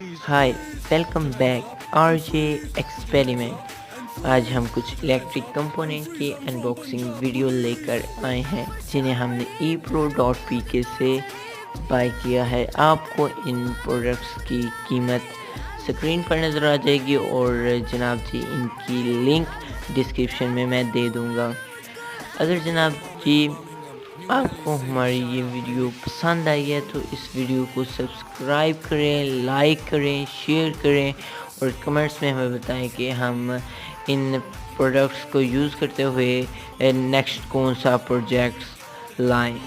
हाय, welcome back RJ experiment. आज हम कुछ इलेक्ट्रिक कंपोनेंट की अनबॉक्सिंग वीडियो लेकर आए हैं जिन्हें हमने epro.pk से बाय किया है। आपको इन प्रोडक्ट्स की कीमत स्क्रीन पर नज़र आ जाएगी और जनाब जी इनकी लिंक डिस्क्रिप्शन में मैं दे दूँगा। अगर जनाब जी आपको हमारी ये वीडियो पसंद आई है तो इस वीडियो को सब्सक्राइब करें, लाइक करें, शेयर करें और कमेंट्स में हमें बताएं कि हम इन प्रोडक्ट्स को यूज़ करते हुए नेक्स्ट कौन सा प्रोजेक्ट्स लाएं।